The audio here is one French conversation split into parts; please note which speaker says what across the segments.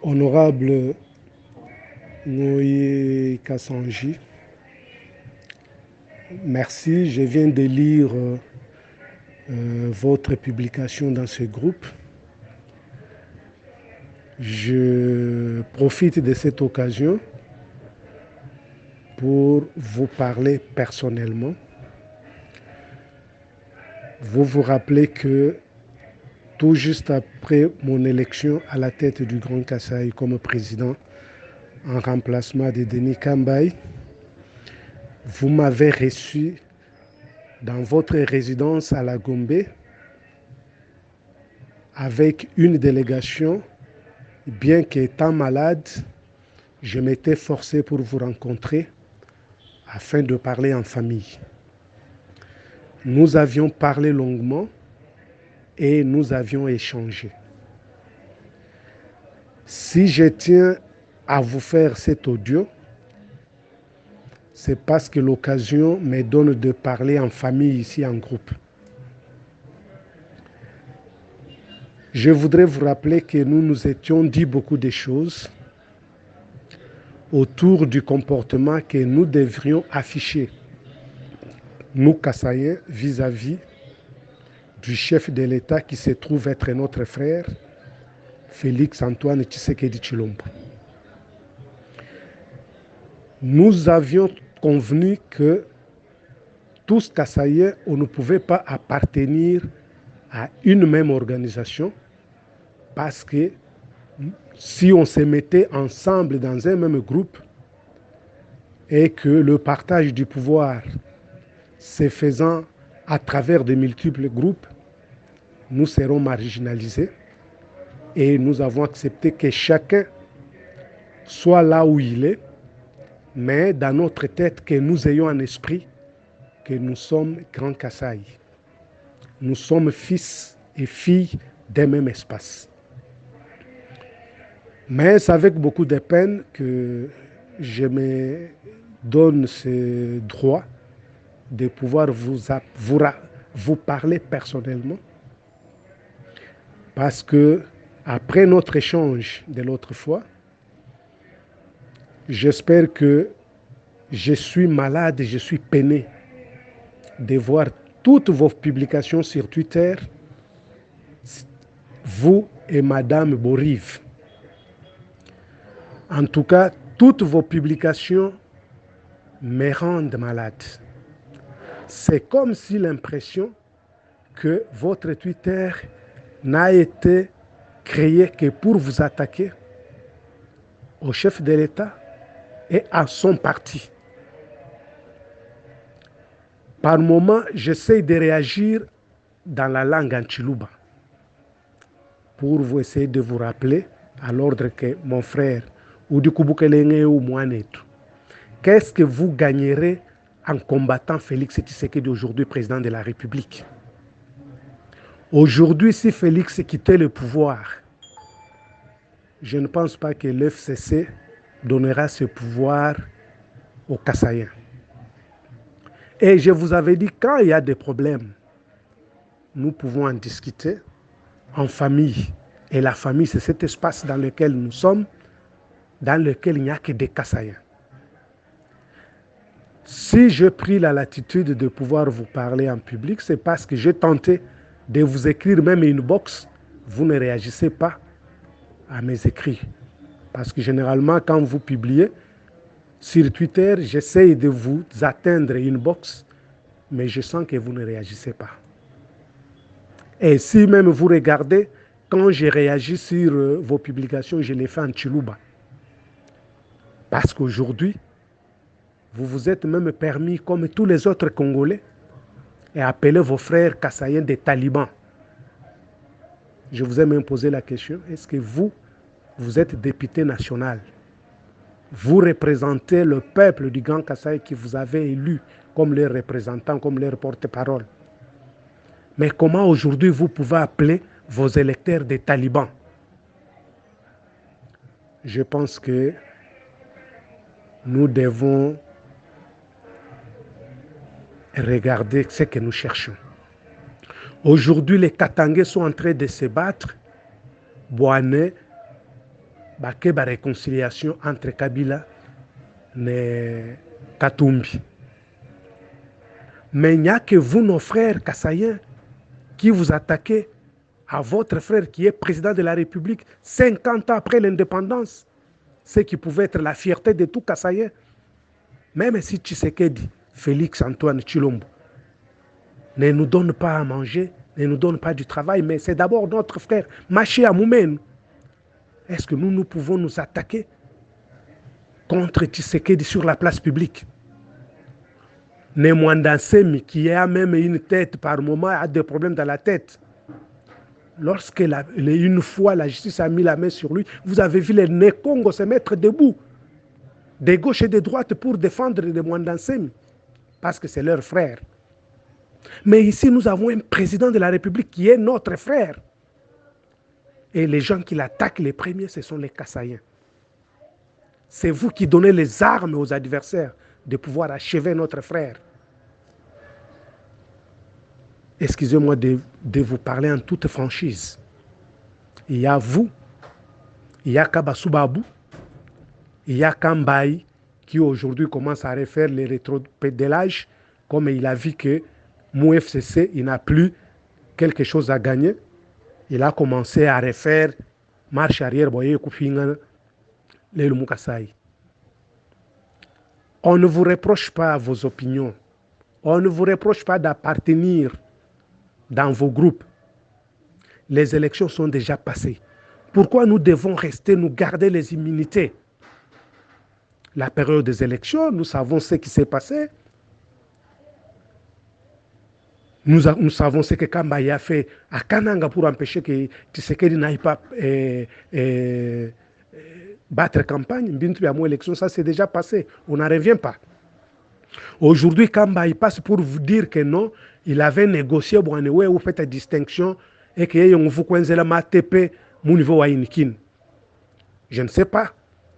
Speaker 1: Honorable Ngoye Kassanji, merci. Je viens de lire votre publication dans ce groupe. Je profite de cette occasion pour vous parler personnellement. Vous vous rappelez que tout juste après mon élection à la tête du Grand Kasaï comme président en remplacement de Denis Kambaye, vous m'avez reçu dans votre résidence à la Gombe avec une délégation. Bien qu'étant malade, je m'étais forcé pour vous rencontrer afin de parler en famille. Nous avions parlé longuement et nous avions échangé. Si je tiens à vous faire cet audio, c'est parce que l'occasion me donne de parler en famille ici en groupe. Je voudrais vous rappeler que nous nous étions dit beaucoup de choses autour du comportement que nous devrions afficher, nous Kassaïens, vis-à-vis du chef de l'État qui se trouve être notre frère, Félix Antoine Tshisekedi Tshilombo. Nous avions convenu que tous Kassaïens, on ne pouvait pas appartenir à une même organisation parce que si on se mettait ensemble dans un même groupe et que le partage du pouvoir se faisant à travers de multiples groupes, nous serons marginalisés et nous avons accepté que chacun soit là où il est, mais dans notre tête que nous ayons en esprit que nous sommes Grand Kasaï. Nous sommes fils et filles d'un même espace. Mais c'est avec beaucoup de peine que je me donne ce droit de pouvoir vous parler personnellement. Parce que après notre échange de l'autre fois, j'espère que je suis malade et je suis peiné de voir toutes vos publications sur Twitter, vous et Madame Borive. En tout cas, toutes vos publications me rendent malade. C'est comme si l'impression que votre Twitter n'a été créé que pour vous attaquer au chef de l'État et à son parti. Par moments, j'essaie de réagir dans la langue en Chiluba pour vous essayer de vous rappeler à l'ordre que mon frère qu'est-ce que vous gagnerez en combattant Félix Tshisekedi aujourd'hui président de la République? Aujourd'hui, si Félix quittait le pouvoir, je ne pense pas que l'FCC donnera ce pouvoir aux Kassaïens. Et je vous avais dit, quand il y a des problèmes, nous pouvons en discuter en famille. Et la famille, c'est cet espace dans lequel nous sommes, dans lequel il n'y a que des Kassaïens. Si j'ai pris la latitude de pouvoir vous parler en public, c'est parce que j'ai tenté de vous écrire même une box. Vous ne réagissez pas à mes écrits. Parce que généralement, quand vous publiez sur Twitter, j'essaie de vous atteindre une box, mais je sens que vous ne réagissez pas. Et si même vous regardez, quand j'ai réagi sur vos publications, je l'ai fait en Chiluba. Parce qu'aujourd'hui, vous vous êtes même permis, comme tous les autres Congolais, et appeler vos frères kassaïens des talibans. Je vous ai même posé la question, est-ce que vous êtes député national? Vous représentez le peuple du Grand Kasaï qui vous avait élu comme leur représentant, comme leur porte-parole. Mais comment aujourd'hui vous pouvez appeler vos électeurs des talibans? Je pense que nous devons regarder ce que nous cherchons. Aujourd'hui, les Katangais sont en train de se battre. Boané que la réconciliation entre Kabila et Katumbi. Mais il n'y a que vous, nos frères kassaïens, qui vous attaquez à votre frère qui est président de la République 50 ans après l'indépendance, ce qui pouvait être la fierté de tout Kassaïen. Même si Tshisekedi, Félix Antoine Tshilombo, ne nous donne pas à manger, ne nous donne pas du travail, mais c'est d'abord notre frère, Maché Amoumen. Est-ce que nous pouvons nous attaquer contre Tshisekedi sur la place publique? Nemwanda Nsemi, qui a même une tête par moment, a des problèmes dans la tête. Lorsque une fois la justice a mis la main sur lui, vous avez vu les Nékongo se mettre debout, de gauche et de droite, pour défendre Nemwanda Nsemi, parce que c'est leur frère. Mais ici, nous avons un président de la République qui est notre frère. Et les gens qui l'attaquent les premiers, ce sont les Kassaïens. C'est vous qui donnez les armes aux adversaires de pouvoir achever notre frère. Excusez-moi de vous parler en toute franchise. Il y a vous, il y a Kabasoubabu, il y a Kambaï qui aujourd'hui commence à refaire les rétropédalages, comme il a vu que Mou FCC, il n'a plus quelque chose à gagner. Il a commencé à refaire marche arrière, voyez, les Lumukasai. On ne vous reproche pas vos opinions. On ne vous reproche pas d'appartenir dans vos groupes. Les élections sont déjà passées. Pourquoi nous devons rester, nous garder les immunités? La période des élections, nous savons ce qui s'est passé. Nous savons ce que Kambaï a fait à Kananga pour empêcher que Tshisekedi n'aille pas battre campagne. Élection, ça s'est déjà passé. On n'en revient pas. Aujourd'hui, Kambaï passe pour vous dire que non, il avait négocié pour vous faites la distinction et que vous connaissez la MATP, mon niveau à Inikin. Je ne sais pas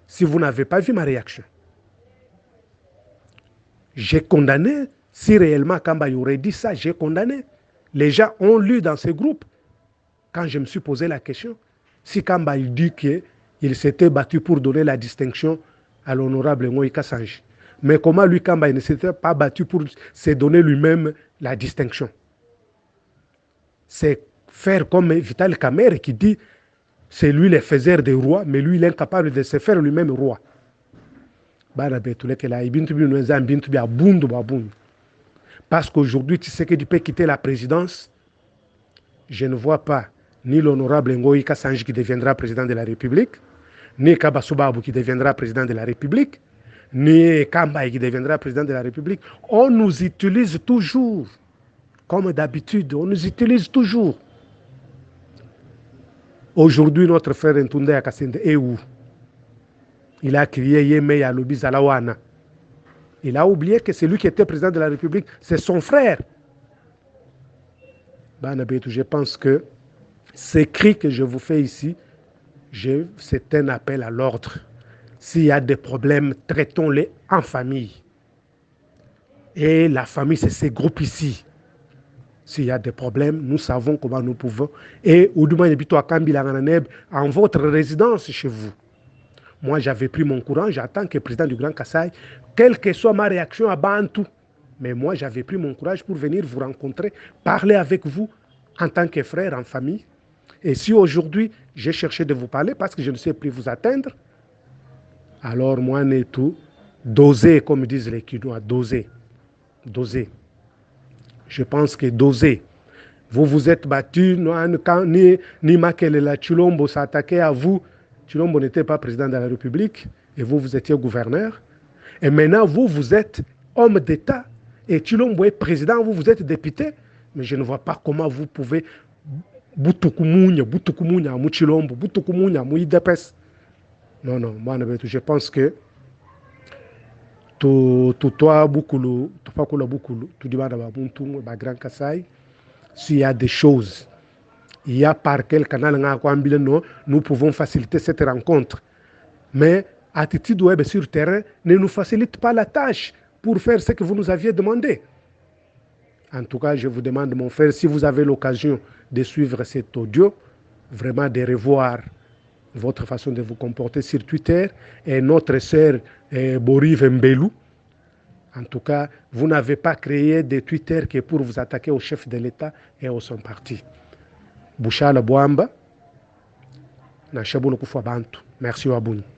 Speaker 1: si vous n'avez pas vu ma réaction. J'ai condamné. Si réellement Kambaï aurait dit ça, j'ai condamné. Les gens ont lu dans ce groupe, quand je me suis posé la question, si Kambaï dit qu'il s'était battu pour donner la distinction à l'honorable Moïka Sanji. Mais comment lui, Kambaï, ne s'était pas battu pour se donner lui-même la distinction? C'est faire comme Vital Kamerhe qui dit, c'est lui le faiseur des rois, mais lui, il est incapable de se faire lui-même roi. Parce qu'aujourd'hui, tu sais que tu peux quitter la présidence. Je ne vois pas ni l'honorable Ngoï Kassanji qui deviendra président de la République, ni Kabasoubabu qui deviendra président de la République, ni Kambaï qui deviendra président de la République. On nous utilise toujours, comme d'habitude, on nous utilise toujours. Aujourd'hui, notre frère Ntunde Akasende est où? Il a crié Yeme Yalobi Zalawana. Il a oublié que celui qui était président de la République, c'est son frère. Je pense que ces cris que je vous fais ici, c'est un appel à l'ordre. S'il y a des problèmes, traitons-les en famille. Et la famille, c'est ces groupes ici. S'il y a des problèmes, nous savons comment nous pouvons. Et en votre résidence chez vous. Moi, j'avais pris mon courage en tant que président du Grand Kassai, quelle que soit ma réaction à Bantou. Mais moi, j'avais pris mon courage pour venir vous rencontrer, parler avec vous en tant que frère, en famille. Et si aujourd'hui, j'ai cherché de vous parler parce que je ne sais plus vous atteindre, alors moi, n'est tout, doser, comme disent les Kinois, doser. Doser. Je pense que doser. Vous vous êtes battu, ni Makelela Tshilombo s'attaquait à vous. Tshilombo n'était pas président de la République et vous étiez gouverneur. Et maintenant, vous êtes homme d'État et Tshilombo est président, vous êtes député. Mais je ne vois pas comment vous pouvez Boutoukoumouna, Mouchilombo, Boutoukoumouna, Mouidepes. Non, moi, je pense que s'il y a des choses, il y a par quel canal nous pouvons faciliter cette rencontre. Mais Attitude Web sur terrain ne nous facilite pas la tâche pour faire ce que vous nous aviez demandé. En tout cas, je vous demande, mon frère, si vous avez l'occasion de suivre cet audio, vraiment de revoir votre façon de vous comporter sur Twitter. Et notre sœur Borive Mbelou, en tout cas, vous n'avez pas créé de Twitter qui est pour vous attaquer au chef de l'État et au son parti. Bouchala Bouamba, na Shabulu Kufa Bantu. Merci Wabouni.